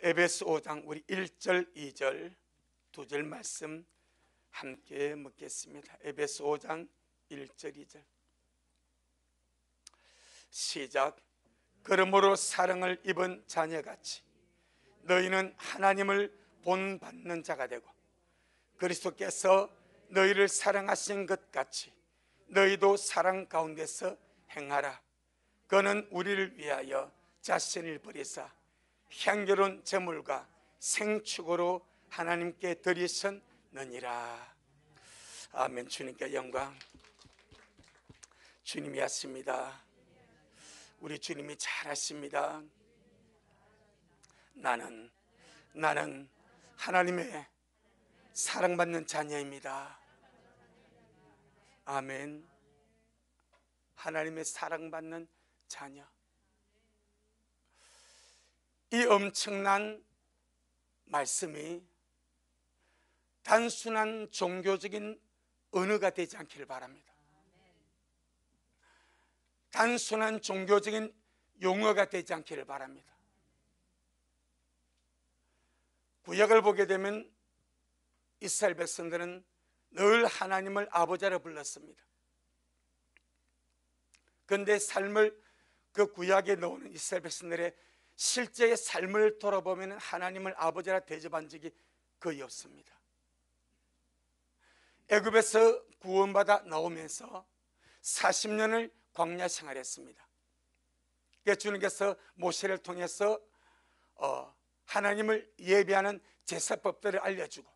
에베소 5장 우리 1절 2절 두 절 말씀 함께 묻겠습니다. 에베소 5장 1절 2절 시작. 그러므로 사랑을 입은 자녀같이 너희는 하나님을 본받는 자가 되고 그리스도께서 너희를 사랑하신 것 같이 너희도 사랑 가운데서 행하라. 그는 우리를 위하여 자신을 버리사 향기로운 제물과 생축으로 하나님께 드리셨느니라. 아멘. 주님께 영광. 주님이 하십니다. 우리 주님이 잘하십니다. 나는 하나님의 사랑받는 자녀입니다. 아멘. 하나님의 사랑받는 자녀. 이 엄청난 말씀이 단순한 종교적인 언어가 되지 않기를 바랍니다. 단순한 종교적인 용어가 되지 않기를 바랍니다. 구약을 보게 되면 이스라엘 백성들은 늘 하나님을 아버지라 불렀습니다. 그런데 그 구약에 나오는 이스라엘 백성들의 실제의 삶을 돌아보면 하나님을 아버지라 대접한 적이 거의 없습니다. 애굽에서 구원받아 나오면서 40년을 광야 생활했습니다. 그래서 주님께서 모세를 통해서 하나님을 예배하는 제사법들을 알려주고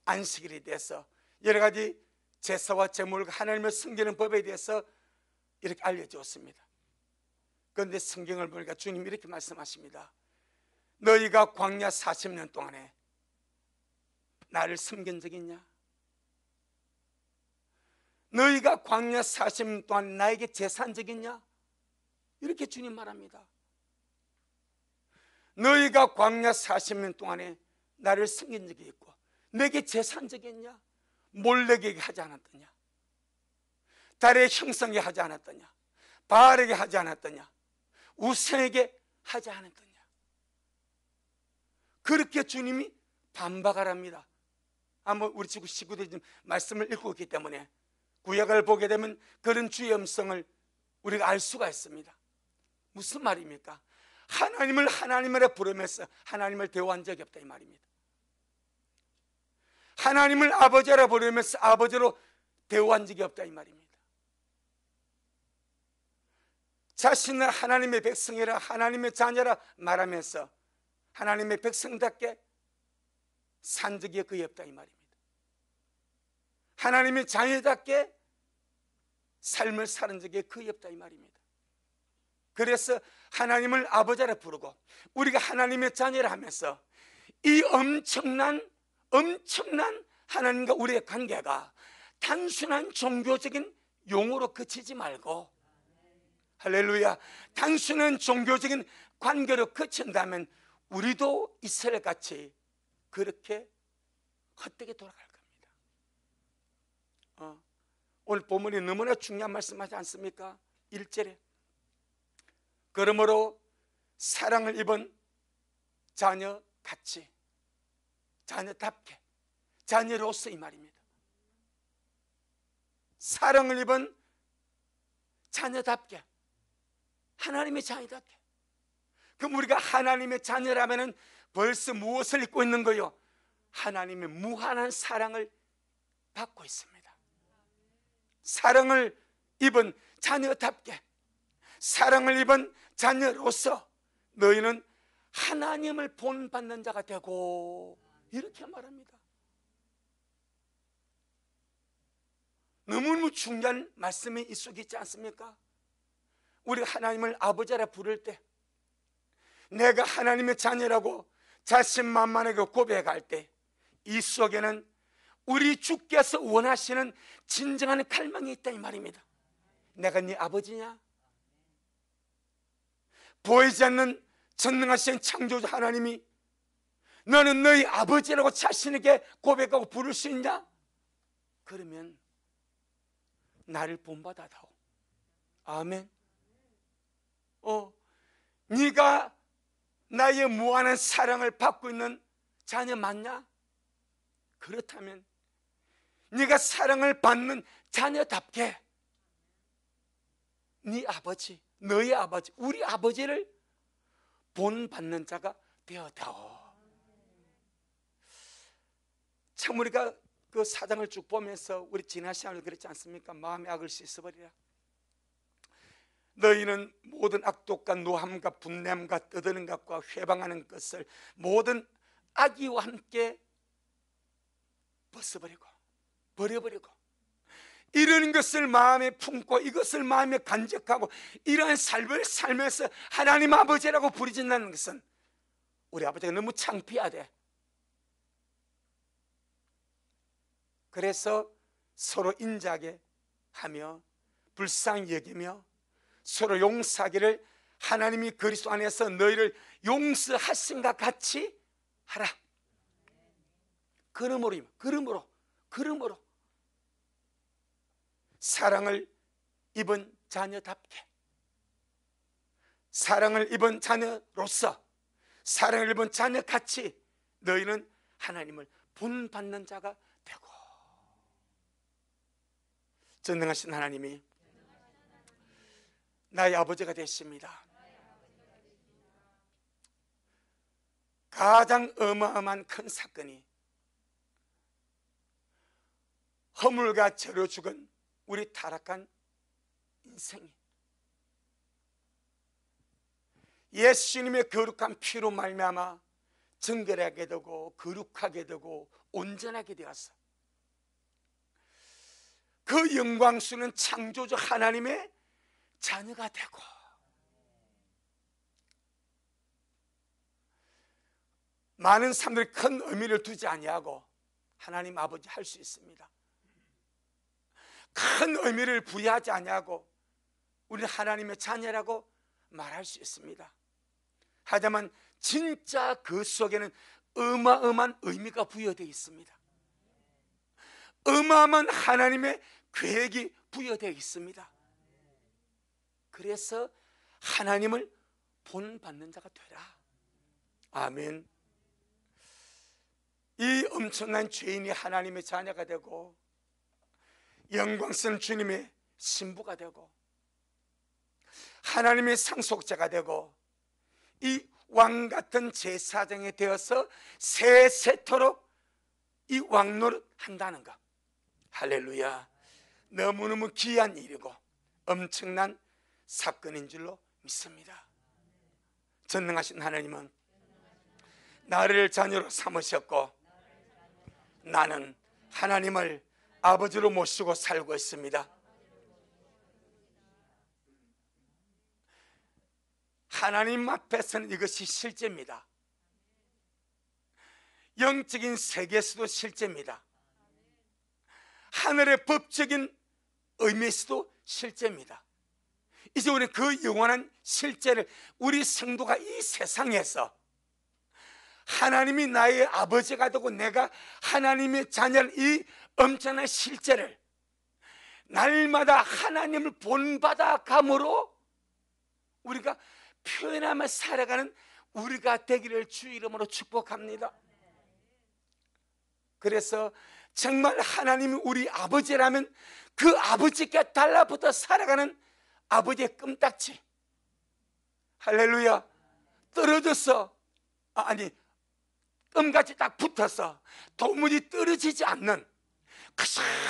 안식일에 대해서 여러 가지 제사와 제물과 하나님을 섬기는 법에 대해서 이렇게 알려주었습니다. 그런데 성경을 보니까 주님이 이렇게 말씀하십니다. 너희가 광야 40년 동안에 나를 섬긴 적 있냐? 너희가 광야 40년 동안 나에게 제사한 적 있냐? 이렇게 주님 말합니다. 너희가 광야 40년 동안에 나를 섬긴 적이 있고 내게 제사한 적이 있냐? 몰렉에게 하지 않았더냐? 달의 형상에 하지 않았더냐? 바알에게 하지 않았더냐? 우상에게 하지 않았더냐? 그렇게 주님이 반박하랍니다. 한번 우리 지구 식구들이 지금 말씀을 읽고 있기 때문에 구약을 보게 되면 그런 주의 음성을 우리가 알 수가 있습니다. 무슨 말입니까? 하나님을 하나님이라 부르면서 하나님을 대우한 적이 없다 이 말입니다. 하나님을 아버지라 부르면서 아버지로 대우한 적이 없다 이 말입니다. 자신을 하나님의 백성이라 하나님의 자녀라 말하면서 하나님의 백성답게 산 적이 거의 없다 이 말입니다. 하나님의 자녀답게 삶을 사는 적이 거의 없다 이 말입니다. 그래서 하나님을 아버지라 부르고 우리가 하나님의 자녀라 하면서 이 엄청난 하나님과 우리의 관계가 단순한 종교적인 용어로 그치지 말고 할렐루야, 단순한 종교적인 관계로 그친다면 우리도 이스라엘같이 그렇게 헛되게 돌아갈 겁니다. 오늘 본문이 너무나 중요한 말씀하지 않습니까? 1절에 그러므로 사랑을 입은 자녀같이, 자녀답게, 자녀로서 이 말입니다. 사랑을 입은 자녀답게, 하나님의 자녀답게. 그럼 우리가 하나님의 자녀라면 벌써 무엇을 입고 있는 거요? 하나님의 무한한 사랑을 받고 있습니다. 사랑을 입은 자녀답게, 사랑을 입은 자녀로서 너희는 하나님을 본받는 자가 되고, 이렇게 말합니다. 너무너무 중요한 말씀이 이 속에 있지 않습니까? 우리가 하나님을 아버지라 부를 때, 내가 하나님의 자녀라고 자신만만하게 고백할 때 이 속에는 우리 주께서 원하시는 진정한 갈망이 있다 이 말입니다. 내가 네 아버지냐? 보이지 않는 전능하신 창조주 하나님이 너는 너희 아버지라고 자신에게 고백하고 부를 수 있냐? 그러면 나를 본받아다오. 아멘. 네가 나의 무한한 사랑을 받고 있는 자녀 맞냐? 그렇다면 네가 사랑을 받는 자녀답게 네 아버지, 너의 아버지, 우리 아버지를 본받는 자가 되어다오. 참 우리가 그 사장을 쭉 보면서 우리 지난 시간에 그랬지 않습니까? 마음의 악을 씻어버리라. 너희는 모든 악독과 노함과 분냄과 떠드는 것과 회방하는 것을 모든 악의와 함께 벗어버리고 버려버리고 이런 것을 마음에 품고 이것을 마음에 간직하고 이러한 삶을 살면서 하나님 아버지라고 부르진다는 것은 우리 아버지가 너무 창피하대. 그래서 서로 인자하게 하며 불쌍히 여기며 서로 용서하기를 하나님이 그리스도 안에서 너희를 용서하신과 같이 하라. 그러므로 사랑을 입은 자녀답게, 사랑을 입은 자녀로서, 사랑을 입은 자녀같이 너희는 하나님을 본받는 자가 되고. 전능하신 하나님이 나의 아버지가 되십니다. 가장 어마어마한 큰 사건이 허물과 죄로 죽은 우리 타락한 인생이 예수님의 거룩한 피로 말미암아 정결하게 되고 거룩하게 되고 온전하게 되어서 그 영광스러운 창조주 하나님의 자녀가 되고, 많은 사람들이 큰 의미를 두지 아니하고 하나님 아버지 할 수 있습니다. 큰 의미를 부여하지 아니하고 우리는 하나님의 자녀라고 말할 수 있습니다. 하지만 진짜 그 속에는 어마어마한 의미가 부여되어 있습니다. 어마어마한 하나님의 계획이 부여되어 있습니다. 그래서 하나님을 본받는 자가 되라. 아멘. 이 엄청난 죄인이 하나님의 자녀가 되고 영광스러운 주님의 신부가 되고 하나님의 상속자가 되고 이 왕같은 제사장이 되어서 세세토록 이 왕노릇 한다는 것, 할렐루야. 너무너무 귀한 일이고 엄청난 사건인 줄로 믿습니다. 전능하신 하나님은 나를 자녀로 삼으셨고 나는 하나님을 아버지로 모시고 살고 있습니다. 하나님 앞에서는 이것이 실제입니다. 영적인 세계에서도 실제입니다. 하늘의 법적인 의미에서도 실제입니다. 이제 우리는 그 영원한 실제를 우리 성도가 이 세상에서 하나님이 나의 아버지가 되고 내가 하나님의 자녀를 이 엄청난 실제를 날마다 하나님을 본받아 감으로 우리가 표현하며 살아가는 우리가 되기를 주 이름으로 축복합니다. 그래서 정말 하나님이 우리 아버지라면 그 아버지께 달라붙어 살아가는 아버지의 껌딱지, 할렐루야, 떨어져서 껌같이 딱 붙어서 도무지 떨어지지 않는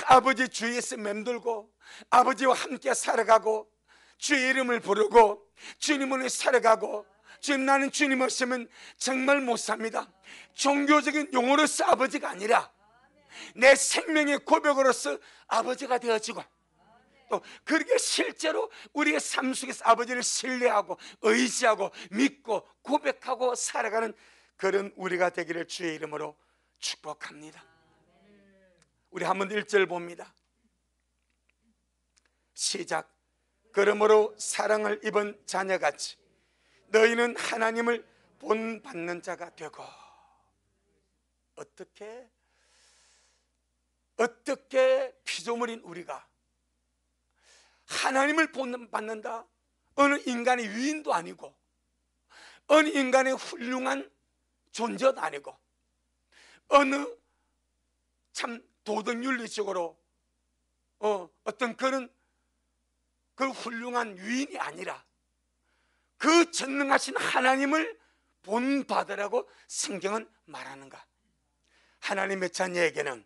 아버지 주위에서 맴돌고 아버지와 함께 살아가고 주의 이름을 부르고 주님을 살아가고, 주님 나는 주님 없으면 정말 못 삽니다. 종교적인 용어로서 아버지가 아니라 내 생명의 고백으로서 아버지가 되어지고 또 그렇게 실제로 우리의 삶 속에서 아버지를 신뢰하고 의지하고 믿고 고백하고 살아가는 그런 우리가 되기를 주의 이름으로 축복합니다. 우리 한번 1절 봅니다. 시작. 그러므로 사랑을 입은 자녀같이 너희는 하나님을 본받는 자가 되고. 어떻게 피조물인 우리가 하나님을 본받는다? 어느 인간의 위인도 아니고 어느 인간의 훌륭한 존재도 아니고 어느 참 도덕윤리적으로 어떤 그런 그 훌륭한 위인이 아니라 그 전능하신 하나님을 본받으라고 성경은 말하는가? 하나님의 자녀에게는,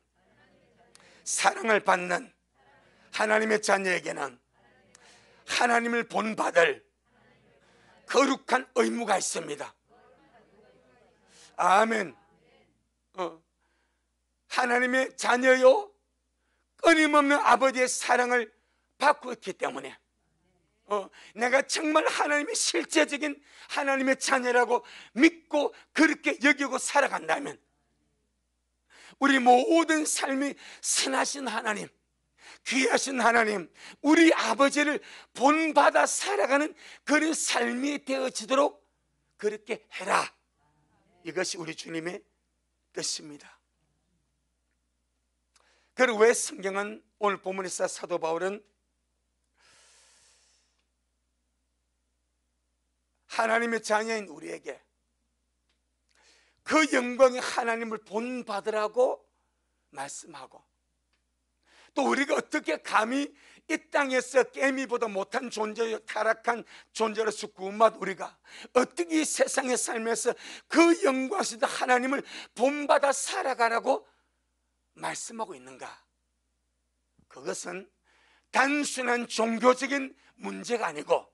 사랑을 받는 하나님의 자녀에게는 하나님을 본받을 거룩한 의무가 있습니다. 아멘. 하나님의 자녀요, 끊임없는 아버지의 사랑을 받고 있기 때문에 내가 정말 하나님의 실제적인 하나님의 자녀라고 믿고 그렇게 여기고 살아간다면 우리 모든 삶이 선하신 하나님, 귀하신 하나님, 우리 아버지를 본받아 살아가는 그런 삶이 되어지도록 그렇게 해라. 이것이 우리 주님의 뜻입니다. 그리고 왜 성경은, 오늘 본문에서 사도 바울은 하나님의 자녀인 우리에게 그 영광의 하나님을 본받으라고 말씀하고, 또 우리가 어떻게 감히 이 땅에서 깨미보다 못한 존재요, 타락한 존재로서 구원받은 우리가 어떻게 이 세상에 살면서 그 영광스러운 하나님을 본받아 살아가라고 말씀하고 있는가? 그것은 단순한 종교적인 문제가 아니고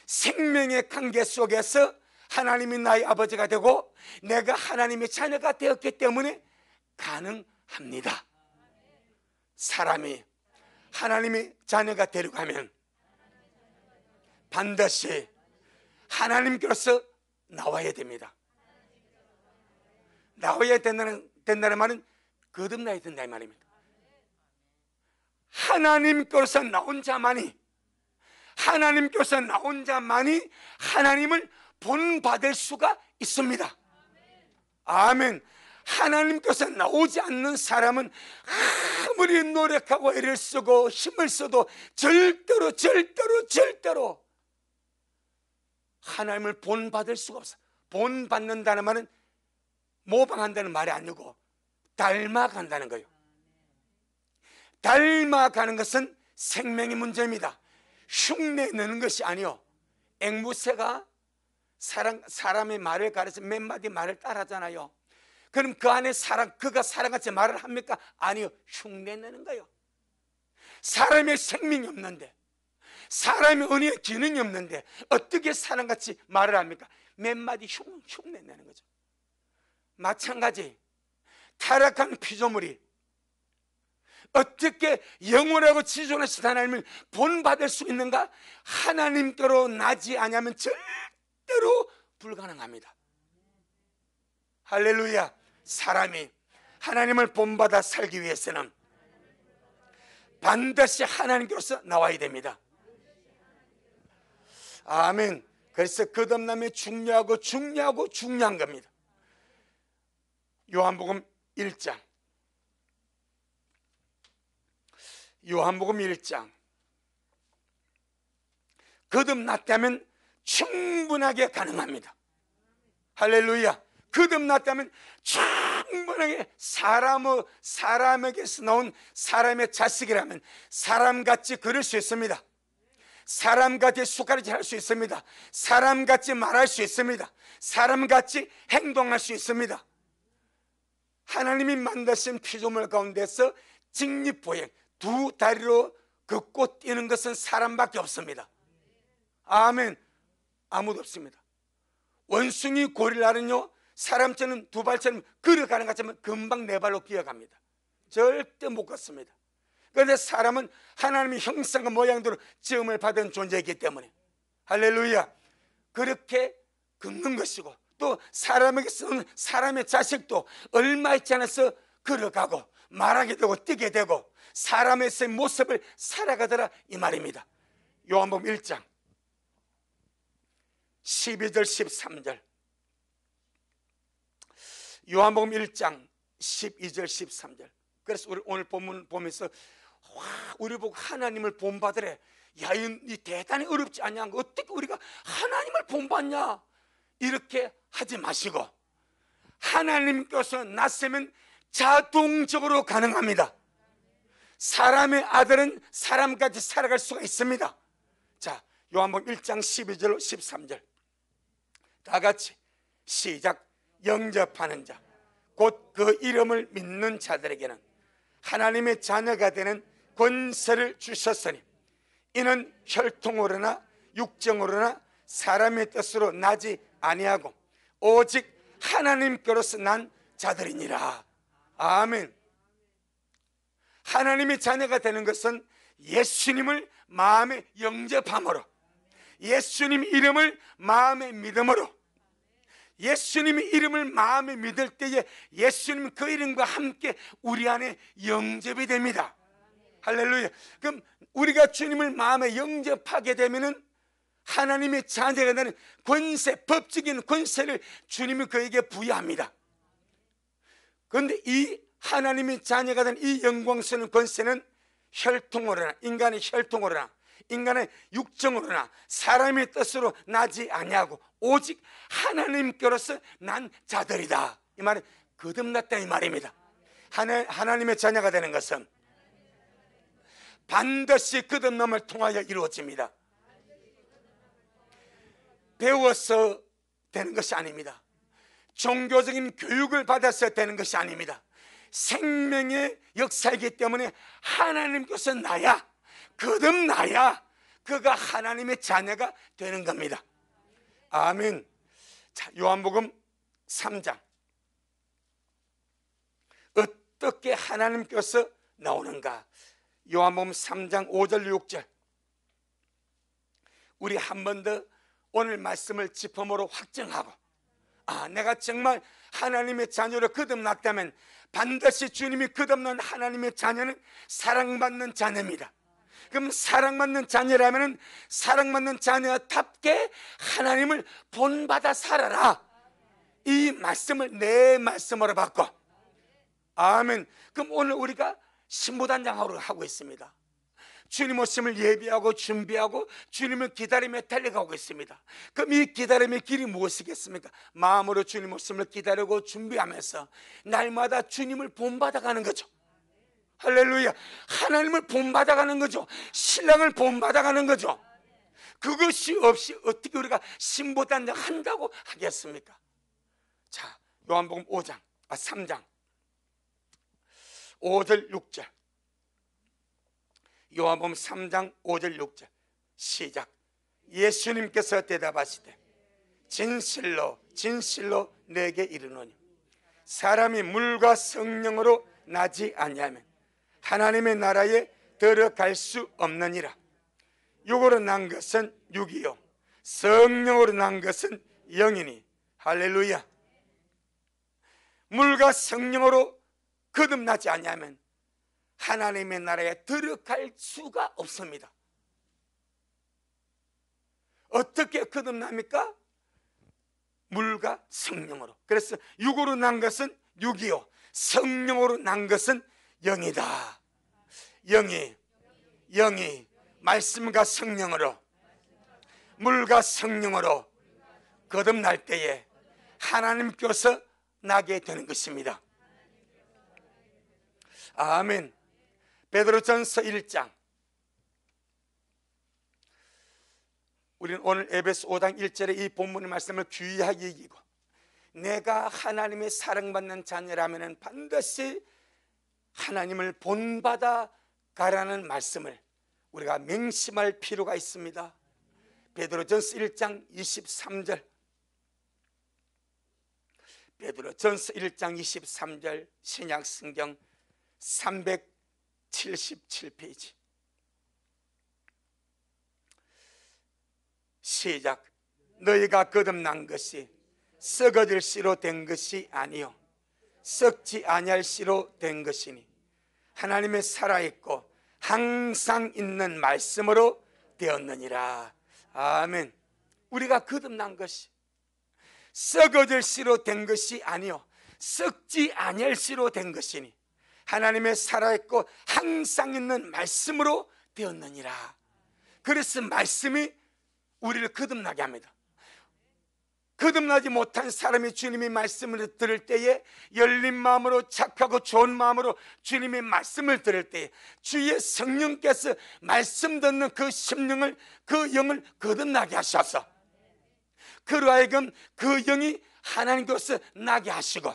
생명의 관계 속에서 하나님이 나의 아버지가 되고 내가 하나님의 자녀가 되었기 때문에 가능합니다. 사람이 하나님의 자녀가 되려고 하면 반드시 하나님께로서 나와야 됩니다. 나와야 된다는 말은 거듭나야 된다 이 말입니다. 하나님께로서 나온 자만이 하나님을 본받을 수가 있습니다. 아멘. 하나님께서 나오지 않는 사람은 아무리 노력하고 애를 쓰고 힘을 써도 절대로 하나님을 본받을 수가 없어요. 본받는다는 말은 모방한다는 말이 아니고 닮아간다는 거예요. 닮아가는 것은 생명의 문제입니다. 흉내내는 것이 아니요. 앵무새가 사람의 말을 가르쳐 몇 마디 말을 따라하잖아요. 그럼 그 안에 그가 사람같이 말을 합니까? 아니요. 흉내내는 거예요. 사람의 생명이 없는데, 사람의 은혜의 기능이 없는데 어떻게 사람같이 말을 합니까? 몇 마디 흉내내는 거죠. 마찬가지 타락한 피조물이 어떻게 영원하고 지존하신 하나님을 본받을 수 있는가? 하나님께로 나지 않으면 절대로 불가능합니다. 할렐루야. 사람이 하나님을 본받아 살기 위해서는 반드시 하나님께로서 나와야 됩니다. 아멘. 그래서 거듭남이 중요한 겁니다. 요한복음 1장 거듭났다면 충분하게 가능합니다. 할렐루야. 거듭났다면 충분하게 사람에게서 나온 사람의 자식이라면 사람같이 걸을 수 있습니다. 사람같이 숟가락질 할 수 있습니다. 사람같이 말할 수 있습니다. 사람같이 행동할 수 있습니다. 하나님이 만드신 피조물 가운데서 직립보행, 두 다리로 걷고 뛰는 것은 사람밖에 없습니다. 아멘. 아무도 없습니다. 원숭이 고릴라는요, 사람처럼 두 발처럼 걸어가는 것 같지만 금방 네 발로 기어갑니다. 절대 못 걷습니다. 그런데 사람은 하나님의 형상과 모양대로 지음을 받은 존재이기 때문에 할렐루야, 그렇게 걷는 것이고, 또 사람에게 쓰는 사람의 자식도 얼마 있지 않아서 걸어가고 말하게 되고 뛰게 되고 사람의 모습을 살아가더라 이 말입니다. 요한복음 1장 12절 13절, 요한복음 1장 12절 13절. 그래서 우리 오늘 본문 보면서 우리 보고 하나님을 본받으래. 야, 이 대단히 어렵지 않냐? 어떻게 우리가 하나님을 본받냐? 이렇게 하지 마시고 하나님께서 낳으면 자동적으로 가능합니다. 사람의 아들은 사람까지 살아갈 수가 있습니다. 자, 요한복음 1장 12절 13절 다 같이 시작. 영접하는 자 곧 그 이름을 믿는 자들에게는 하나님의 자녀가 되는 권세를 주셨으니 이는 혈통으로나 육정으로나 사람의 뜻으로 나지 아니하고 오직 하나님께로서 난 자들이니라. 아멘. 하나님의 자녀가 되는 것은 예수님을 마음에 영접함으로, 예수님 이름을 마음에 믿음으로, 예수님의 이름을 마음에 믿을 때에 예수님 그 이름과 함께 우리 안에 영접이 됩니다. 할렐루야. 그럼 우리가 주님을 마음에 영접하게 되면은 하나님의 자녀가 되는 권세, 법적인 권세를 주님이 그에게 부여합니다. 그런데 이 하나님의 자녀가 된 이 영광스러운 권세는 혈통으로나, 인간의 혈통으로나, 인간의 육정으로나 사람의 뜻으로 나지 아니하고 오직 하나님께로서 난 자들이다. 이 말은 거듭났다 이 말입니다. 하나님의 자녀가 되는 것은 반드시 거듭남을 통하여 이루어집니다. 배워서 되는 것이 아닙니다. 종교적인 교육을 받아서 되는 것이 아닙니다. 생명의 역사이기 때문에 하나님께서 나야, 거듭나야 그가 하나님의 자녀가 되는 겁니다. 아멘. 자, 요한복음 3장 어떻게 하나님께서 나오는가? 요한복음 3장 5절 6절 우리 한 번 더 오늘 말씀을 짚음으로 확정하고, 내가 정말 하나님의 자녀로 거듭났다면 반드시 주님이 거듭난 하나님의 자녀는 사랑받는 자녀입니다. 그럼 사랑받는 자녀라면 사랑받는 자녀답게 하나님을 본받아 살아라. 이 말씀을 내 말씀으로 바꿔. 아멘. 그럼 오늘 우리가 신부단장하러 하고 있습니다. 주님 오심을 예비하고 준비하고 주님을 기다리며 달려가고 있습니다. 그럼 이 기다림의 길이 무엇이겠습니까? 마음으로 주님 오심을 기다리고 준비하면서 날마다 주님을 본받아가는 거죠. 할렐루야. 하나님을 본받아가는 거죠. 신랑을 본받아가는 거죠. 그것이 없이 어떻게 우리가 신부단장 한다고 하겠습니까? 자, 요한복음 3장 5절 6절 요한복음 3장 5절 6절 시작. 예수님께서 대답하시되 진실로 진실로 내게 이르노니 사람이 물과 성령으로 나지 아니하면 하나님의 나라에 들어갈 수 없느니라. 육으로 난 것은 육이요 성령으로 난 것은 영이니. 할렐루야. 물과 성령으로 거듭나지 아니하면 하나님의 나라에 들어갈 수가 없습니다. 어떻게 거듭납니까? 물과 성령으로. 그래서 육으로 난 것은 육이요 성령으로 난 것은 영이다. 영이 말씀과 성령으로, 물과 성령으로 거듭날 때에 하나님께서 나게 되는 것입니다. 아멘. 베드로전서 1장 우리는 오늘 에베소 5장 1절에 이 본문의 말씀을 귀하게 여기고 내가 하나님의 사랑받는 자녀라면 반드시 하나님을 본받아 가라는 말씀을 우리가 맹심할 필요가 있습니다. 베드로전서 1장 23절 베드로전서 1장 23절 신약성경 377페이지 시작. 너희가 거듭난 것이 썩어질 씨로 된 것이 아니요 썩지 아니할 씨로 된 것이니 하나님의 살아있고 항상 있는 말씀으로 되었느니라. 아멘. 우리가 거듭난 것이 썩어질 씨로 된 것이 아니요 썩지 아니할 씨로 된 것이니 하나님의 살아있고 항상 있는 말씀으로 되었느니라. 그래서 말씀이 우리를 거듭나게 합니다. 거듭나지 못한 사람이 주님의 말씀을 들을 때에 열린 마음으로 착하고 좋은 마음으로 주님의 말씀을 들을 때에 주의 성령께서 말씀 듣는 그 심령을, 그 영을 거듭나게 하셔서 그로 하여금 그 영이 하나님께서 나게 하시고,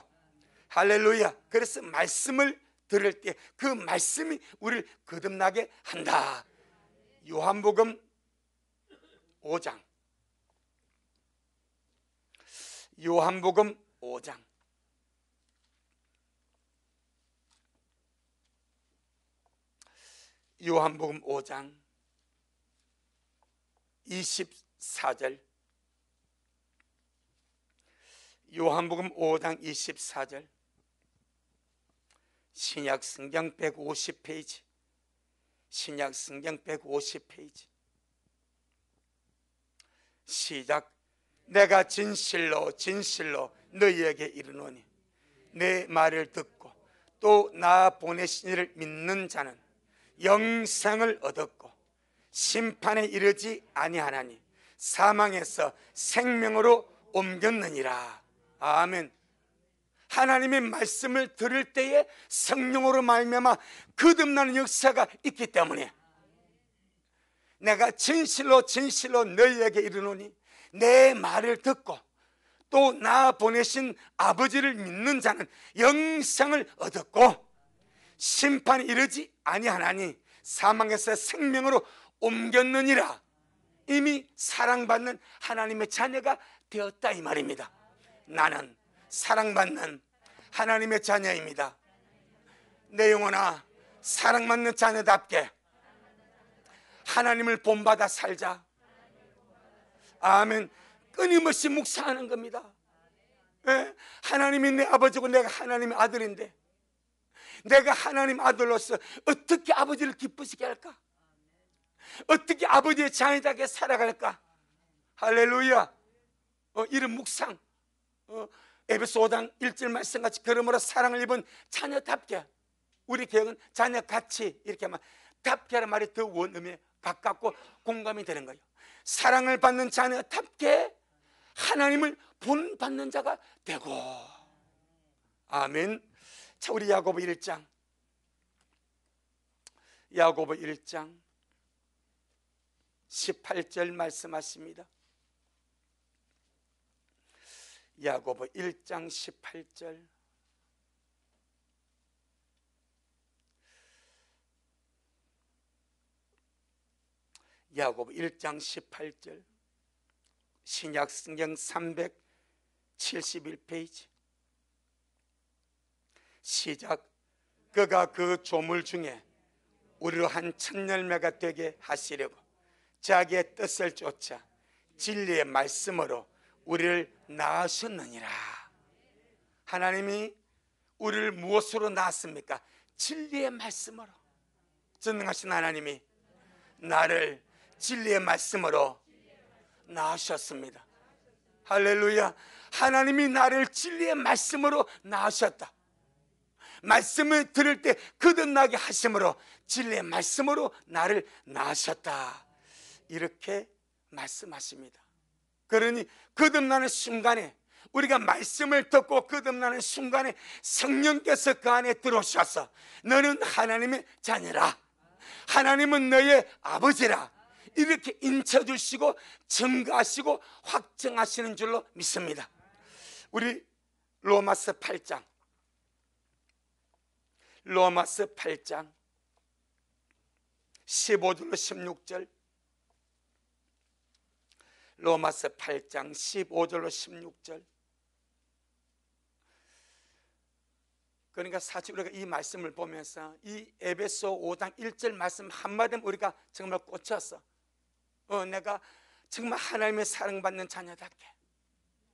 할렐루야. 그래서 말씀을 들을 때 그 말씀이 우리를 거듭나게 한다. 요한복음 5장, 요한복음 5장 24절, 요한복음 5장 24절, 신약성경 150페이지, 신약성경 150페이지. 시작. 내가 진실로 진실로 너희에게 이르노니 내 말을 듣고 또 나 보내신 이를 믿는 자는 영생을 얻었고 심판에 이르지 아니하나니 사망에서 생명으로 옮겼느니라. 아멘. 하나님의 말씀을 들을 때에 성령으로 말미암아 거듭나는 역사가 있기 때문에 내가 진실로 진실로 너희에게 이르노니 내 말을 듣고 또 나 보내신 아버지를 믿는 자는 영생을 얻었고 심판에 이르지 아니하나니 사망에서 생명으로 옮겼느니라. 이미 사랑받는 하나님의 자녀가 되었다 이 말입니다. 나는 사랑받는 하나님의 자녀입니다. 내 영혼아, 사랑받는 자녀답게 하나님을 본받아 살자. 아멘. 끊임없이 묵상하는 겁니다. 예? 하나님이 내 아버지고 내가 하나님의 아들인데 내가 하나님 아들로서 어떻게 아버지를 기쁘시게 할까? 어떻게 아버지의 자녀답게 살아갈까? 할렐루야. 이런 묵상, 에베소 5장 1절 말씀같이 그러므로 사랑을 입은 자녀답게, 우리 개혁은 자녀같이 이렇게 하면 답게 하는 말이 더 원음에 가깝고 공감이 되는 거예요. 사랑을 받는 자녀답게 하나님을 본받는 자가 되고. 아멘. 자, 우리 야고보 1장, 야고보 1장 18절 말씀하십니다. 야고보 1장 18절. 야고보 1장 18절, 신약성경 371페이지. 시작. 그가 그 조물 중에 우리로 한 첫열매가 되게 하시려고 자기의 뜻을 쫓아 진리의 말씀으로 우리를 낳으셨느니라. 하나님이 우리를 무엇으로 낳았습니까? 진리의 말씀으로. 전능하신 하나님이 나를 진리의 말씀으로 낳으셨습니다. 할렐루야. 하나님이 나를 진리의 말씀으로 낳으셨다. 말씀을 들을 때 거듭나게 하심으로 진리의 말씀으로 나를 낳으셨다. 이렇게 말씀하십니다. 그러니 거듭나는 순간에, 우리가 말씀을 듣고 거듭나는 순간에 성령께서 그 안에 들어오셔서 너는 하나님의 자녀라, 하나님은 너의 아버지라, 이렇게 인쳐주시고 증거하시고 확정하시는 줄로 믿습니다. 우리 로마서 8장, 로마서 8장 15절로 16절, 로마서 8장 15절로 16절. 그러니까 사실 우리가 이 말씀을 보면서 이 에베소 5장 1절 말씀 한마디면 우리가 정말 꽂혔어. 내가 정말 하나님의 사랑받는 자녀답게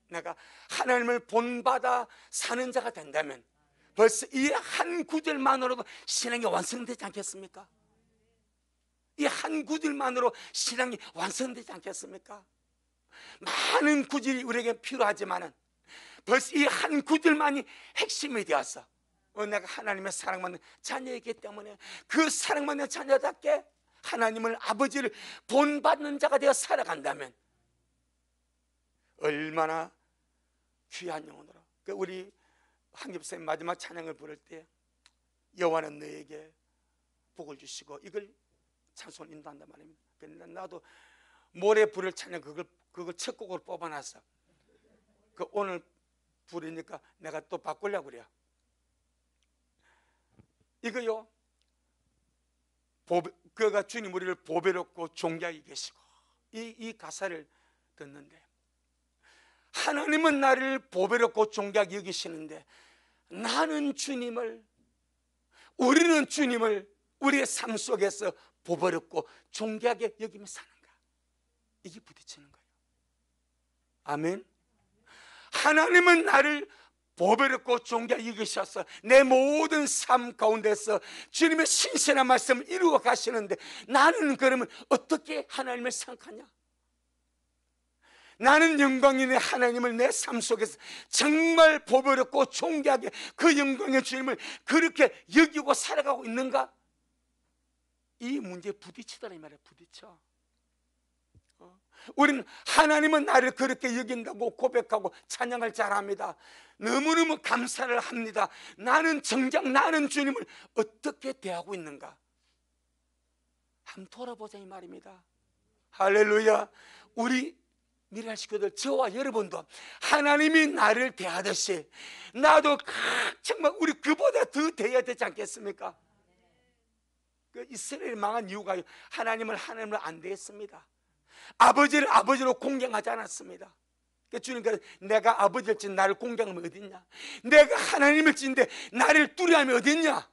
내가 하나님을 본받아 사는 자가 된다면 벌써 이 한 구절만으로도 신앙이 완성되지 않겠습니까? 이 한 구절만으로 신앙이 완성되지 않겠습니까? 많은 구절이 우리에게 필요하지만은 벌써 이 한 구절만이 핵심이 되어서 내가 하나님의 사랑받는 자녀이기 때문에 그 사랑받는 자녀답게 하나님을, 아버지를 본받는 자가 되어 살아간다면 얼마나 귀한 영혼으로. 우리 한깁사님 마지막 찬양을 부를 때 여호와는 너에게 복을 주시고 이걸 찬송을 인도한단 말입니다. 그런데 나도 모래 부를 찬양 그걸 첫 곡으로 뽑아놨어. 오늘 부르니까 내가 또 바꾸려고 그래요. 이거요, 그가 주님 우리를 보배롭고 존귀하게 계시고, 이 가사를 듣는데 하나님은 나를 보배롭고 존귀하게 여기시는데 나는 주님을, 우리는 주님을 우리의 삶 속에서 보배롭고 존귀하게 여기며 사는가? 이게 부딪히는 거예요. 아멘. 하나님은 나를 보배롭고 존귀하게 여기셔서 내 모든 삶 가운데서 주님의 신실한 말씀을 이루어 가시는데 나는 그러면 어떻게 하나님을 생각하냐? 나는 영광인의 하나님을 내 삶 속에서 정말 보배롭고 존귀하게 그 영광의 주님을 그렇게 여기고 살아가고 있는가? 이 문제에 부딪히더라 이 말이야. 부딪혀. 우리는 하나님은 나를 그렇게 여긴다고 고백하고 찬양을 잘합니다. 너무너무 감사를 합니다. 나는 정작 나는 주님을 어떻게 대하고 있는가? 한번 돌아보자 이 말입니다. 할렐루야. 우리 미랄 식구들, 저와 여러분도 하나님이 나를 대하듯이 나도 정말 우리 그보다 더 대해야 되지 않겠습니까? 이스라엘이 망한 이유가 하나님을 안 대했습니다. 아버지를 아버지로 공경하지 않았습니다. 주님께서 내가 아버지를 진 나를 공경하면 어딨냐? 내가 하나님을 진데 나를 뚜려하면 어딨냐?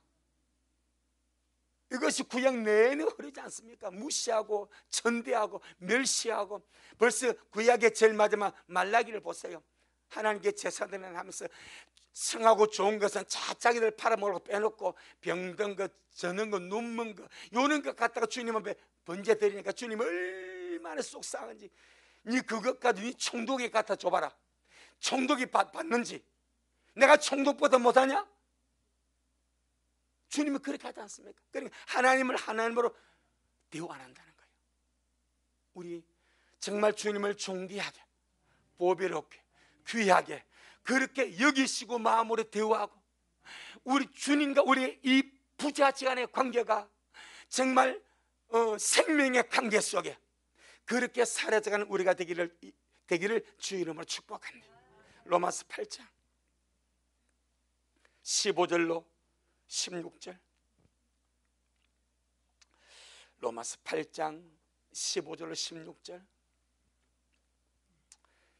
이것이 구약 내내 흐르지 않습니까? 무시하고 천대하고 멸시하고. 벌써 구약의 제일 마지막 말라기를 보세요. 하나님께 제사드리는 하면서 성하고 좋은 것은 자기들 팔아먹으려고 빼놓고 병든 것, 저는 것, 눈먼 것, 요런 것 갖다가 주님 앞에 번제 드리니까 주님 얼마나 속상한지. 니 그것 가지고 니 총독이 갖다 줘봐라. 총독이 받는지. 내가 총독보다 못하냐? 주님은 그렇게 하지 않습니까? 그러니까 하나님을 하나님으로 대우 안 한다는 거예요. 우리 정말 주님을 존귀하게, 보배롭게, 귀하게 그렇게 여기시고 마음으로 대우하고, 우리 주님과 우리의 이 부자지간의 관계가 정말 생명의 관계 속에 그렇게 사라져가는 우리가 되기를 주 이름으로 축복합니다. 로마서 8장 15절로 16절. 로마서 8장 15절로 16절.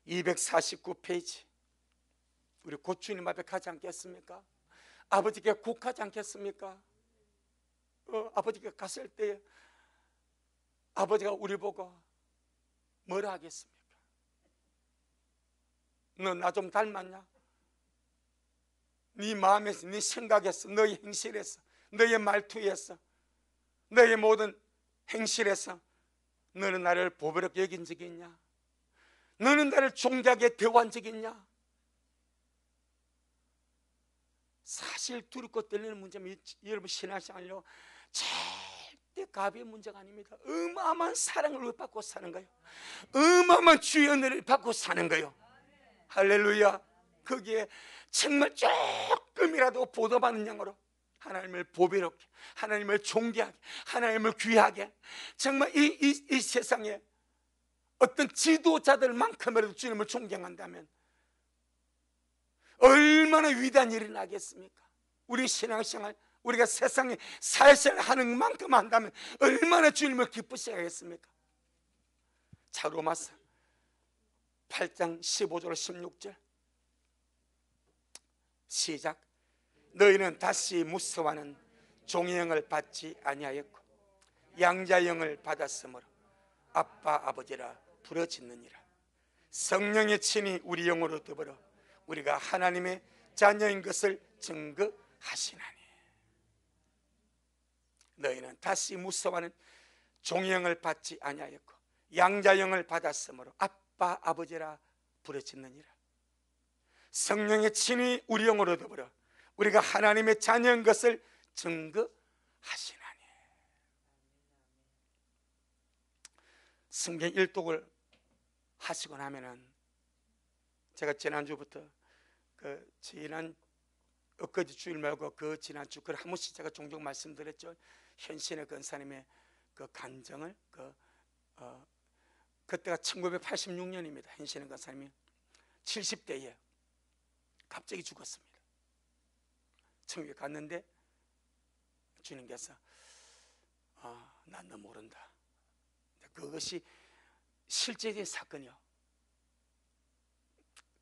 249페이지. 우리 곧 주님 앞에 가지 않겠습니까? 아버지께 국하지 않겠습니까? 아버지께 갔을 때 아버지가 우리 보고 뭐라 하겠습니까? 너 나 좀 닮았냐? 네 마음에서, 네 생각에서, 너의 행실에서, 너의 말투에서, 너의 모든 행실에서 너는 나를 보배롭게 여긴 적이 있냐? 너는 나를 존귀하게 대우한 적이 있냐? 사실 두렵고 떨리는 문제면 여러분 신앙생활요 절대 가벼운 문제가 아닙니다. 어마어마한 사랑을 받고 사는 거예요. 어마어마한 주의 은혜를 받고 사는 거예요. 할렐루야. 거기에 정말 조금이라도 보답하는 양으로 하나님을 보배롭게, 하나님을 존귀하게, 하나님을 귀하게, 정말 이 세상에 어떤 지도자들만큼이라도 주님을 존경한다면 얼마나 위대한 일이 나겠습니까? 우리 신앙생활, 우리가 세상에 살살 하는 만큼 한다면 얼마나 주님을 기쁘시겠습니까? 자, 로마서 8장 15절 16절 시작. 너희는 다시 무서워하는 종의 영을 받지 아니하였고 양자의 영을 받았으므로 아빠 아버지라 부르짖느니라. 성령의 친히 우리 영으로 더불어 우리가 하나님의 자녀인 것을 증거하시나니. 너희는 다시 무서워하는 종의 영을 받지 아니하였고 양자의 영을 받았으므로 아빠 아버지라 부르짖느니라. 성령의 친히 우리 영으로 더불어 우리가 하나님의 자녀인 것을 증거하시나니. 성경 일독을 하시고 나면은 제가 지난주부터 엊그제 주일 말고 그 지난주 한 번씩 제가 종종 말씀드렸죠. 현신의 권사님의 그 간증을 그때가 1986년입니다. 현신의 권사님이 70대에 갑자기 죽었습니다. 천국에 갔는데 주님께서 난 너 모른다. 그것이 실제적인 사건이요.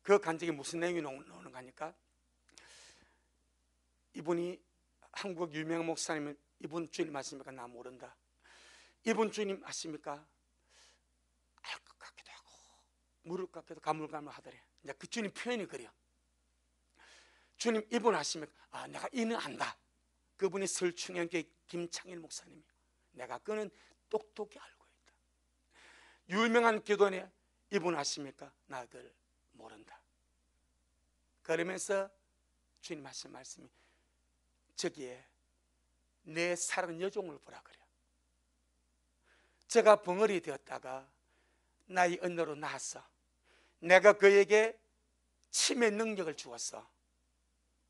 그 간증이 무슨 내용이 나오는 거니까, 이분이 한국 유명한 목사님은 이분 주님 아십니까? 나 모른다. 이분 주님 아십니까? 알 것 같기도 하고 모를 것 같기도 가물가물하더래. 이제 그 주님 표현이 그래요. 주님 이분 아십니까? 내가 이는 안다. 그분이 설충현교회 김창일 목사님이요. 내가 그는 똑똑히 알고 있다. 유명한 기도원에 이분 아십니까? 나 그걸 모른다. 그러면서 주님 하신 말씀이 저기에 내 사랑 여종을 보라 그래요. 제가 벙어리 되었다가 나의 언어로 나왔어. 내가 그에게 치매 능력을 주었어.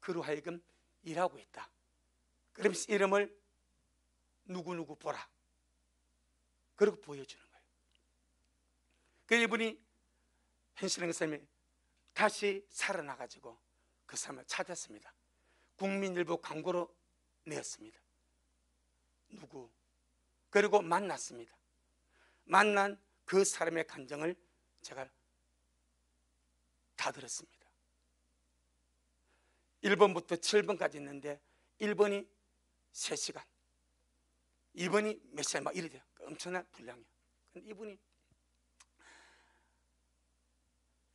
그로 하여금 일하고 있다. 그러면서 이름을 누구누구 보라. 그리고 보여주는 거예요. 그 이분이 현신의 선생님이 다시 살아나가지고 그 사람을 찾았습니다. 국민일보 광고로 내었습니다. 누구? 그리고 만났습니다. 만난 그 사람의 간증을 제가 다 들었습니다. 1번부터 7번까지 있는데 1번이 3시간, 2번이 몇 시간 막 이래 돼요. 엄청난 분량이에요. 근데 이분이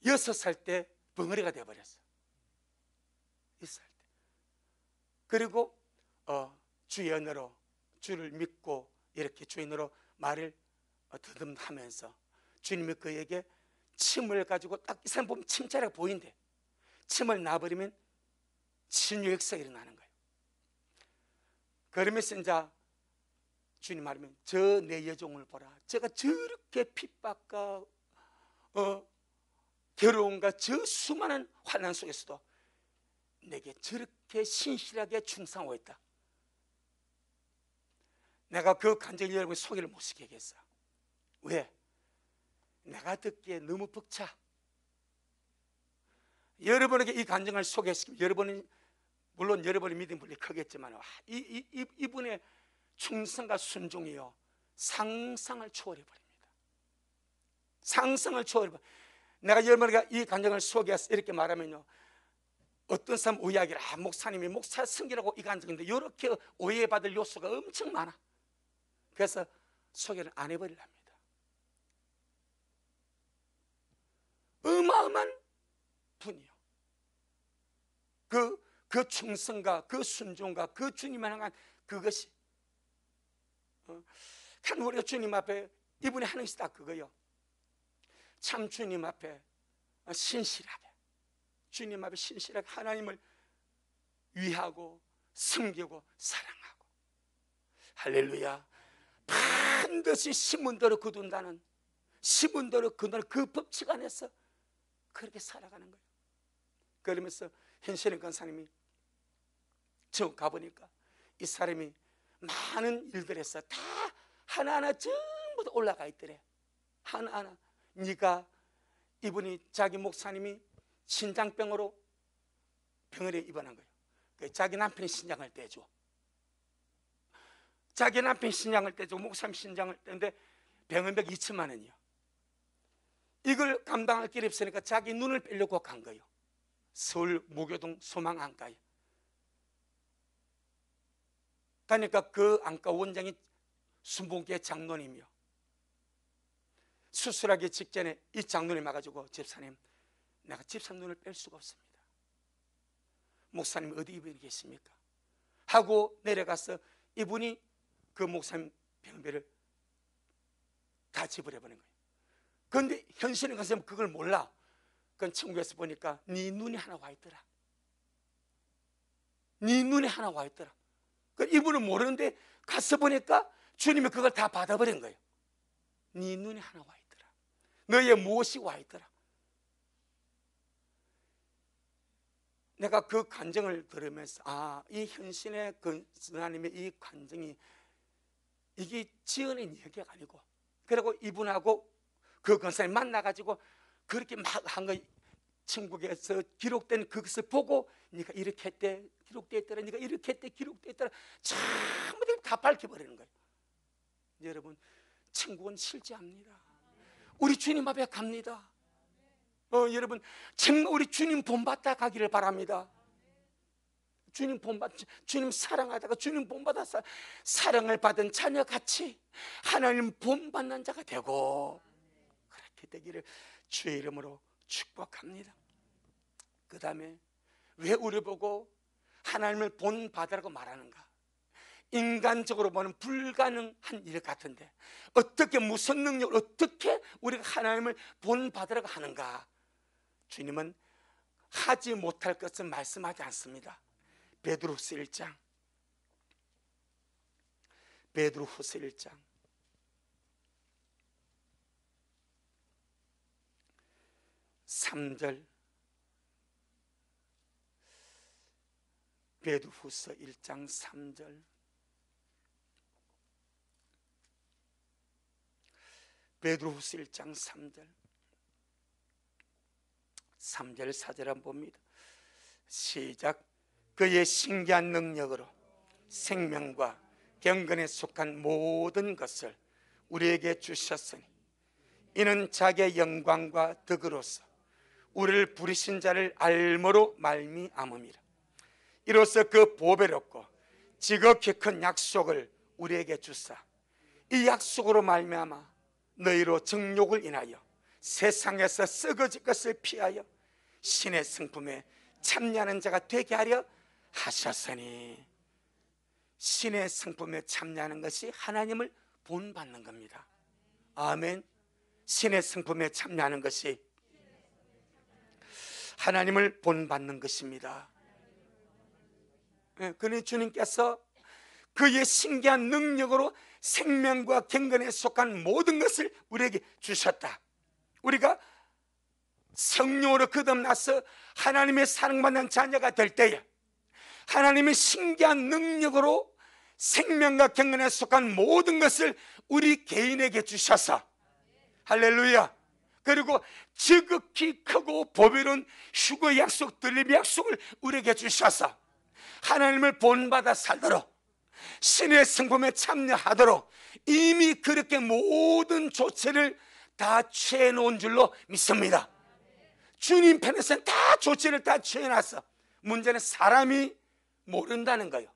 6살 때 벙어리가 되어버렸어요. 6살 때. 그리고 주의 언어로 주를 믿고 이렇게 주의 언어로 말을 더듬하면서 주님이 그에게 침을 가지고 딱 이 사람 보면 침자리가 보인대. 침을 놔버리면 치유 역사가 일어나는 거예요. 그러면서 이제 주님 말하면 저 내 여종을 보라. 제가 저렇게 핍박과 괴로움과 저 수많은 환난 속에서도 내게 저렇게 신실하게 충성하고 있다. 내가 그 간증을 여러분 소개를 못 시키겠어. 왜? 내가 듣기에 너무 벅차. 여러분에게 이 간증을 소개시키면 여러분은 물론 여러분의 믿음 분이 크겠지만 이분의 충성과 순종이요 상상을 초월해 버립니다. 상상을 초월해 버립니다. 내가 여러분에게 이 간증을 소개해서 이렇게 말하면요, 어떤 사람 오해하기를 목사님이 목사 승기라고 이 간증인데 이렇게 오해받을 요소가 엄청 많아. 그래서 소개를 안 해버리랍니다. 어마어마한 분이요. 그 충성과 그 순종과 그 주님을 향한 그것이 참 우리가 주님 앞에 이분이 하는 것이 다 그거요. 참 주님 앞에 신실하게, 주님 앞에 신실하게 하나님을 위하고 섬기고 사랑하고, 할렐루야. 반드시 신문대로 거둔다는, 신문대로 거둔다는 그 법칙 안에서 그렇게 살아가는 거예요. 그러면서 현신의 권사님이 저 가보니까 이 사람이 많은 일들에서 다 하나하나 전부 다 올라가 있더래. 하나하나. 네가 이분이 자기 목사님이 신장병으로 병원에 입원한 거예요. 자기 남편이 신장을 떼줘. 자기 남편이 신장을 떼줘. 목사님 신장을 떼는데 병원비가 2천만 원이요. 이걸 감당할 길이 없으니까 자기 눈을 빼려고 간 거예요. 서울 무교동 소망안과에. 그러니까 그 안과 원장이 순복교회 장로님이요. 수술하기 직전에 이 장로님 와가지고 집사님, 내가 집사님 눈을 뺄 수가 없습니다. 목사님 어디 입원해 계십니까? 하고 내려가서 이분이 그 목사님 병비를 다 지불해버린 거예요. 그런데 현실에 가서 그걸 몰라. 그건 친구에서 보니까 네 눈에 하나 와 있더라. 네 눈에 하나 와 있더라. 이분은 모르는데 가서 보니까 주님이 그걸 다 받아버린 거예요. 네 눈에 하나 와 있더라. 너의 무엇이 와 있더라. 내가 그 간증을 들으면서 이 현신의 그 하나님의 이 간증이 이게 지어낸 얘기가 아니고, 그리고 이분하고 그 권사님 만나가지고 그렇게 막 한 거, 천국에서 기록된 그것을 보고 네가 이렇게 했대 기록되었더라, 네가 이렇게 했대 기록되었더라, 전부 다 밝혀버리는 거예요. 여러분, 천국은 실제합니다. 우리 주님 앞에 갑니다. 여러분, 정말 우리 주님 본받다 가기를 바랍니다. 주님 사랑하다가 주님 본받아 사랑을 받은 자녀같이 하나님 본받는 자가 되고, 그렇게 되기를 주의 이름으로 축복합니다. 그 다음에 왜 우리 보고 하나님을 본받으라고 말하는가? 인간적으로 보면 불가능한 일 같은데 어떻게, 무슨 능력을 어떻게 우리가 하나님을 본받으라고 하는가? 주님은 하지 못할 것은 말씀하지 않습니다. 베드로후서 1장 3절, 베드로후서 1장 3절, 베드로후서 1장 3절 4절 한번 봅니다. 시작. 그의 신기한 능력으로 생명과 경건에 속한 모든 것을 우리에게 주셨으니 이는 자기의 영광과 덕으로서 우리를 부르신 자를 알므로 말미암음이라. 이로써 그 보배롭고 지극히 큰 약속을 우리에게 주사 이 약속으로 말미암아 너희로 정욕을 인하여 세상에서 썩어질 것을 피하여 신의 성품에 참여하는 자가 되게 하려 하셨으니, 신의 성품에 참여하는 것이 하나님을 본받는 겁니다. 아멘. 신의 성품에 참여하는 것이 하나님을 본받는 것입니다. 그러니 주님께서 그의 신기한 능력으로 생명과 경건에 속한 모든 것을 우리에게 주셨다. 우리가 성령으로 거듭나서 하나님의 사랑받는 자녀가 될 때에 하나님의 신기한 능력으로 생명과 경건에 속한 모든 것을 우리 개인에게 주셔서, 할렐루야, 그리고 지극히 크고 보배로운 휴거 약속, 들림의 약속을 우리에게 주셔서 하나님을 본받아 살도록, 신의 성품에 참여하도록 이미 그렇게 모든 조치를 다 취해 놓은 줄로 믿습니다. 주님 편에서는 다 조치를 다 취해 놨어. 문제는 사람이 모른다는 거예요.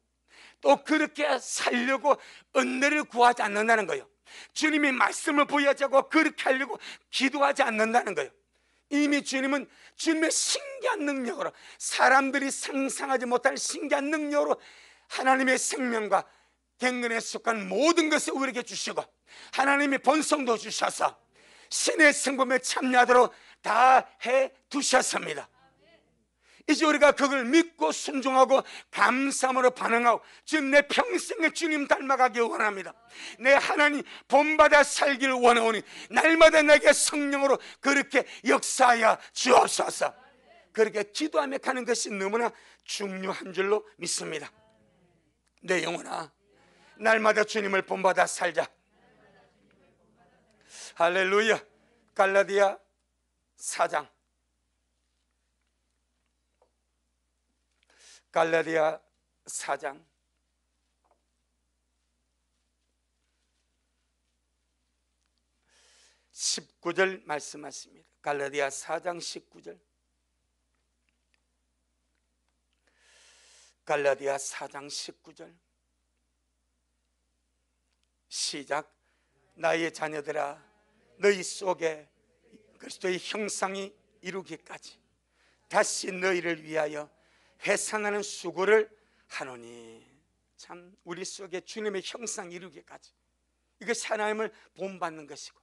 또 그렇게 살려고 은혜를 구하지 않는다는 거예요. 주님이 말씀을 보여주고 그렇게 하려고 기도하지 않는다는 거예요. 이미 주님은 주님의 신기한 능력으로, 사람들이 상상하지 못할 신기한 능력으로 하나님의 생명과 경건에 속한 모든 것을 우리에게 주시고 하나님의 본성도 주셔서 신의 성품에 참여하도록 다 해두셨습니다. 이제 우리가 그걸 믿고 순종하고 감사함으로 반응하고, 지금 내 평생을 주님 닮아가기 원합니다. 내 하나님 본받아 살기를 원하오니 날마다 내게 성령으로 그렇게 역사하여 주옵소서. 그렇게 기도하며 가는 것이 너무나 중요한 줄로 믿습니다. 내 영혼아, 날마다 주님을 본받아 살자. 할렐루야. 갈라디아 4장, 갈라디아 4장 19절 말씀하십니다. 갈라디아 4장 19절, 갈라디아 4장 19절 시작. 나의 자녀들아, 너희 속에 그리스도의 형상이 이루기까지 다시 너희를 위하여 해산하는 수고를 하노니. 참, 우리 속에 주님의 형상 이루기까지, 이것이 하나님을 본받는 것이고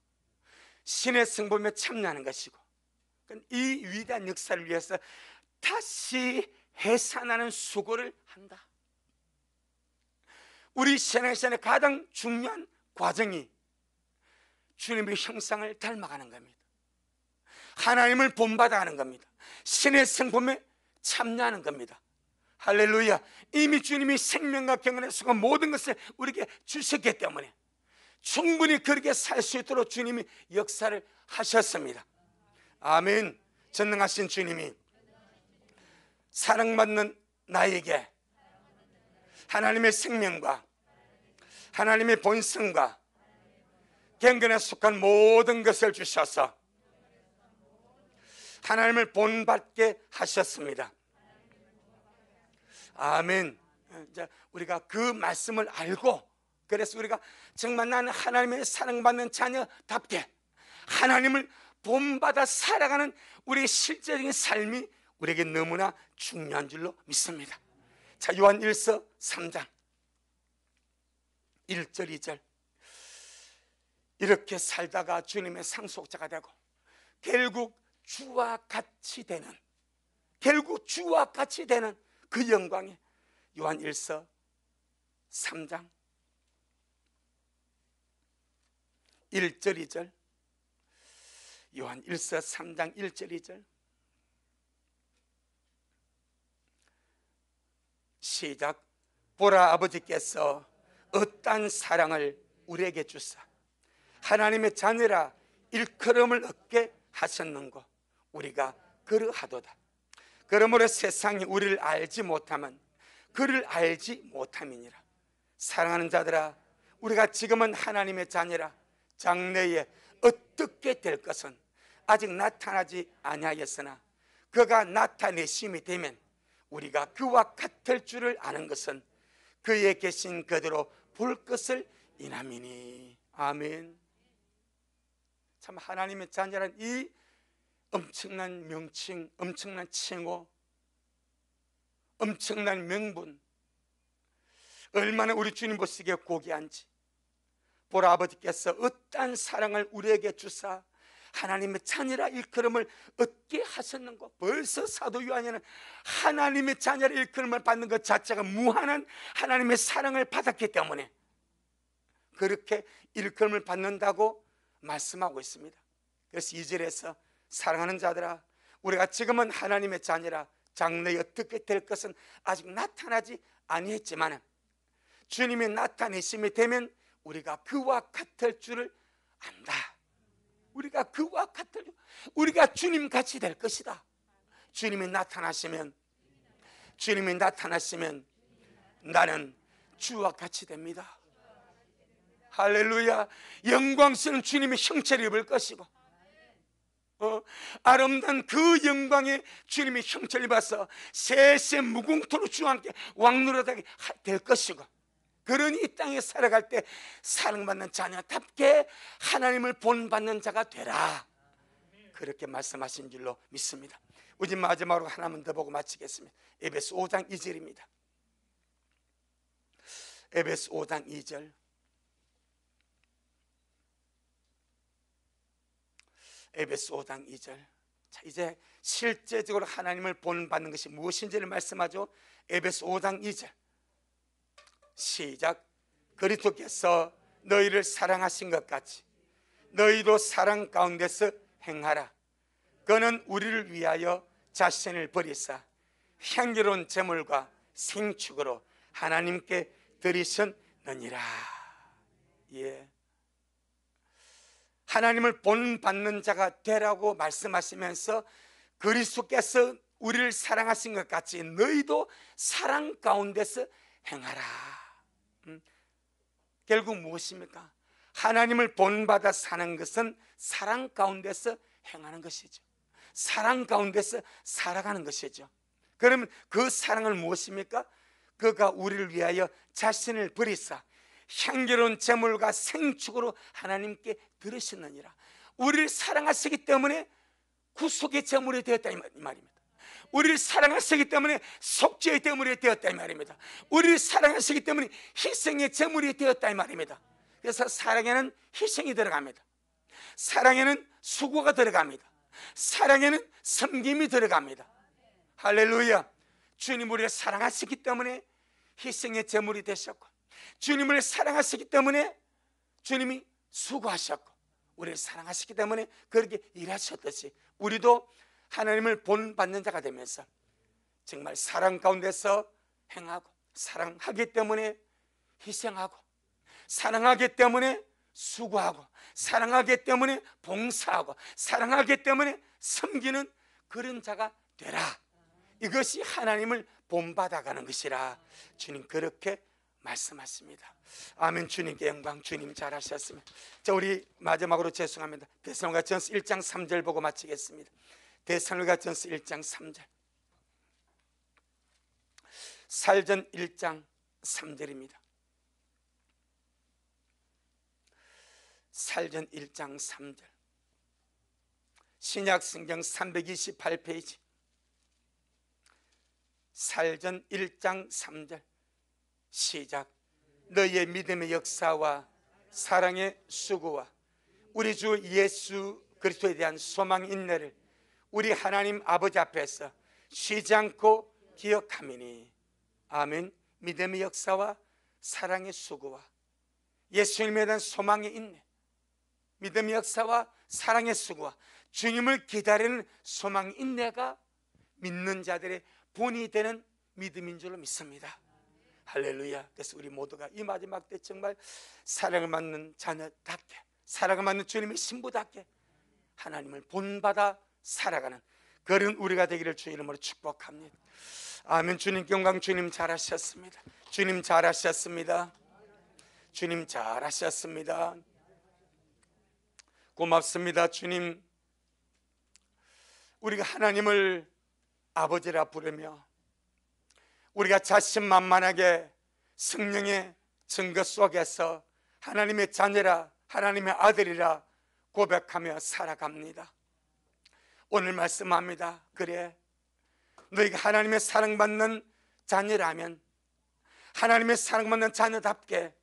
신의 성품에 참여하는 것이고, 이 위대한 역사를 위해서 다시 해산하는 수고를 한다. 우리 신앙생활의 가장 중요한 과정이 주님의 형상을 닮아가는 겁니다. 하나님을 본받아가는 겁니다. 신의 성품에 참여하는 겁니다. 할렐루야. 이미 주님이 생명과 경건의 수고 모든 것을 우리에게 주셨기 때문에 충분히 그렇게 살 수 있도록 주님이 역사를 하셨습니다. 아멘. 전능하신 주님이 사랑받는 나에게 하나님의 생명과 하나님의 본성과 경건에 속한 모든 것을 주셔서 하나님을 본받게 하셨습니다. 아멘. 이제 우리가 그 말씀을 알고, 그래서 우리가 정말 나는 하나님의 사랑받는 자녀답게 하나님을 본받아 살아가는 우리의 실제적인 삶이 우리에게 너무나 중요한 줄로 믿습니다. 자, 요한 1서 3장 1절 2절. 이렇게 살다가 주님의 상속자가 되고 결국 주와 같이 되는 그 영광에 요한 1서 3장 1절 2절. 요한 1서 3장 1절 2절. 시작. 보라, 아버지께서 어떠한 사랑을 우리에게 주사 하나님의 자녀라 일컬음을 얻게 하셨는고 우리가 그러하도다. 그러므로 세상이 우리를 알지 못하면 그를 알지 못함이니라. 사랑하는 자들아, 우리가 지금은 하나님의 자녀라 장래에 어떻게 될 것은 아직 나타나지 아니하였으나 그가 나타내심이 되면 우리가 그와 같을 줄을 아는 것은 그에 계신 그대로 볼 것을 인함이니. 아멘. 참, 하나님의 자녀란 이 엄청난 명칭, 엄청난 칭호, 엄청난 명분, 얼마나 우리 주님 보시기에 고귀한지. 보라, 아버지께서 어떠한 사랑을 우리에게 주사 하나님의 자녀라 일컬음을 얻게 하셨는고. 벌써 사도 요한이는 하나님의 자녀라 일컬음을 받는 것 자체가 무한한 하나님의 사랑을 받았기 때문에 그렇게 일컬음을 받는다고 말씀하고 있습니다. 그래서 2절에서 사랑하는 자들아, 우리가 지금은 하나님의 자녀라 장래에 어떻게 될 것은 아직 나타나지 아니했지만 주님이 나타내심이 되면 우리가 그와 같을 줄을 안다. 우리가 그와 같을, 우리가 주님같이 될 것이다. 주님이 나타나시면 나는 주와 같이 됩니다. 할렐루야. 영광스러운 주님의 형체를 입을 것이고 아름다운 그 영광의 주님의 형체를 입어서 세세 무궁토로 주와 함께 왕노릇하게 될 것이고, 그러니 이 땅에 살아갈 때 사랑받는 자녀답게 하나님을 본받는 자가 되라, 그렇게 말씀하신 줄로 믿습니다. 우리 마지막으로 하나만 더 보고 마치겠습니다. 에베소 5장 2절입니다. 에베소 5장 2절. 에베소 5장 2절. 자, 이제 실제적으로 하나님을 본받는 것이 무엇인지를 말씀하죠. 에베소 5장 2절. 시작. 그리스도께서 너희를 사랑하신 것 같이 너희도 사랑 가운데서 행하라. 그는 우리를 위하여 자신을 버리사 향기로운 제물과 생축으로 하나님께 드리셨느니라. 예. 하나님을 본받는 자가 되라고 말씀하시면서 그리스도께서 우리를 사랑하신 것 같이 너희도 사랑 가운데서 행하라. 결국 무엇입니까? 하나님을 본받아 사는 것은 사랑 가운데서 행하는 것이죠. 사랑 가운데서 살아가는 것이죠. 그러면 그 사랑은 무엇입니까? 그가 우리를 위하여 자신을 버리사 향기로운 제물과 생축으로 하나님께 드리셨느니라. 우리를 사랑하시기 때문에 구속의 제물이 되었다 이 말입니다. 우리를 사랑하시기 때문에 속죄의 제물이 되었다 이 말입니다. 우리를 사랑하시기 때문에 희생의 제물이 되었다 이 말입니다. 그래서 사랑에는 희생이 들어갑니다. 사랑에는 수고가 들어갑니다. 사랑에는 섬김이 들어갑니다. 할렐루야. 주님 우리를 사랑하시기 때문에 희생의 제물이 되셨고, 주님을 사랑하시기 때문에 주님이 수고하셨고, 우리를 사랑하시기 때문에 그렇게 일하셨듯이 우리도 하나님을 본받는 자가 되면서 정말 사랑 가운데서 행하고, 사랑하기 때문에 희생하고, 사랑하기 때문에 수고하고, 사랑하기 때문에 봉사하고, 사랑하기 때문에 섬기는 그런 자가 되라. 이것이 하나님을 본받아가는 것이라 주님 그렇게 말씀하십니다. 아멘. 주님께 영광. 주님 잘하셨습니다. 자, 우리 마지막으로 죄송합니다. 데살로니가전서 1장 3절 보고 마치겠습니다. 데살로니가전서 1장 3절. 살전 1장 3절입니다. 살전 1장 3절. 신약성경 328페이지. 살전 1장 3절. 시작. 너희의 믿음의 역사와 사랑의 수고와 우리 주 예수 그리스도에 대한 소망 인내를 우리 하나님 아버지 앞에서 쉬지 않고 기억하미니. 아멘. 믿음의 역사와 사랑의 수고와 예수님에 대한 소망의 인내, 믿음의 역사와 사랑의 수고와 주님을 기다리는 소망 인내가 믿는 자들의 본이 되는 믿음인 줄로 믿습니다. 할렐루야. 그래서 우리 모두가 이 마지막 때 정말 사랑을 받는 자녀답게, 사랑을 받는 주님의 신부답게 하나님을 본받아 살아가는 그런 우리가 되기를 주 이름으로 축복합니다. 아멘. 주님께 영광. 주님 잘하셨습니다. 주님 잘하셨습니다. 주님 잘하셨습니다. 고맙습니다. 주님, 우리가 하나님을 아버지라 부르며 우리가 자신만만하게 성령의 증거 속에서 하나님의 자녀라, 하나님의 아들이라 고백하며 살아갑니다. 오늘 말씀합니다. 그래, 너희가 하나님의 사랑받는 자녀라면 하나님의 사랑받는 자녀답게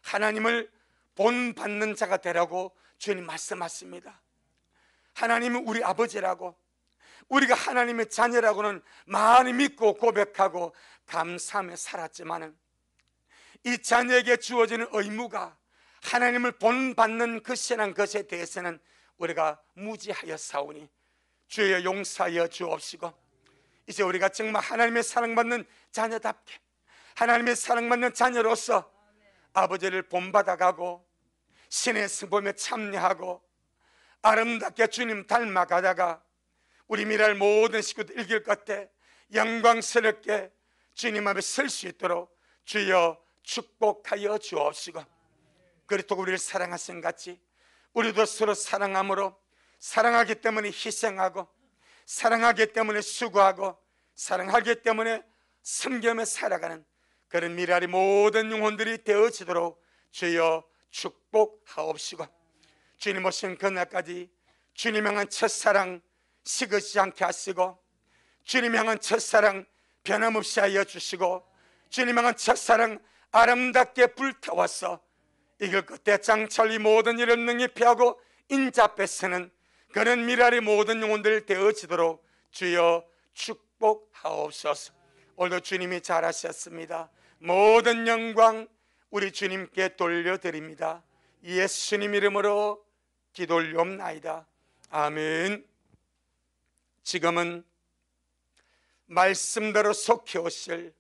하나님을 본받는 자가 되라고 주님 말씀하십니다. 하나님은 우리 아버지라고, 우리가 하나님의 자녀라고는 많이 믿고 고백하고 감사하며 살았지만 이 자녀에게 주어지는 의무가 하나님을 본받는 것이라는 것에 대해서는 우리가 무지하여 사오니 주여 용서하여 주옵시고, 이제 우리가 정말 하나님의 사랑받는 자녀답게 하나님의 사랑받는 자녀로서 아버지를 본받아가고 신의 승범에 참여하고 아름답게 주님 닮아가다가 우리 미랄 모든 식구들 일길 끝에 영광스럽게 주님 앞에 설 수 있도록 주여 축복하여 주옵시고, 그렇다고 우리를 사랑하신 같이 우리도 서로 사랑함으로, 사랑하기 때문에 희생하고, 사랑하기 때문에 수고하고, 사랑하기 때문에 섬기며 살아가는 그런 미랄의 모든 영혼들이 되어지도록 주여 축복하옵시고, 주님 오신 그날까지 주님 향한 첫사랑 식으지 않게 하시고, 주님 향한 첫사랑 변함없이 하여 주시고, 주님 향한 첫사랑 아름답게 불태워서 이길 끝에 장철이 모든 일을 능히 피하고 인자 앞에 서는 그런 미랄의 모든 영혼들 되어지도록 주여 축복하옵소서. 오늘도 주님이 잘하셨습니다. 모든 영광 우리 주님께 돌려드립니다. 예수님 이름으로 기도 올리옵나이다. 아멘. 지금은 말씀대로 속해 오실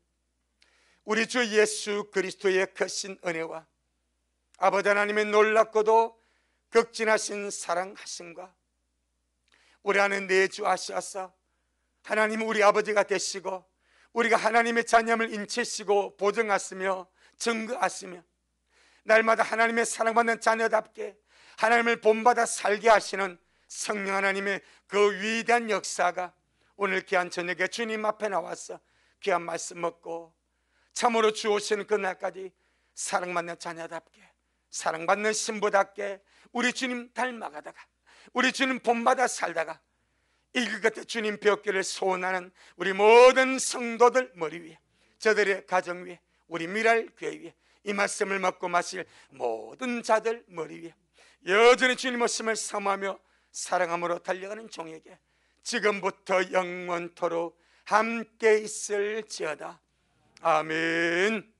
우리 주 예수 그리스도의 크신 은혜와 아버지 하나님의 놀랍고도 극진하신 사랑하심과 우리 안에 내주하셔서 하나님 우리 아버지가 되시고 우리가 하나님의 자녀임을 인치시고 보증하시며 증거하시며 날마다 하나님의 사랑받는 자녀답게 하나님을 본받아 살게 하시는 성령 하나님의 그 위대한 역사가 오늘 귀한 저녁에 주님 앞에 나와서 귀한 말씀 먹고 참으로 주오시는 그날까지 사랑받는 자녀답게, 사랑받는 신부답게 우리 주님 닮아가다가 우리 주님 본받아 살다가 이길 끝에 주님 뵙기를 소원하는 우리 모든 성도들 머리 위에, 저들의 가정 위에, 우리 미랄 교회 위에 이 말씀을 먹고 마실 모든 자들 머리 위에 여전히 주님 오심을 사모하며 사랑함으로 달려가는 종에게 지금부터 영원토록 함께 있을지어다. 아멘.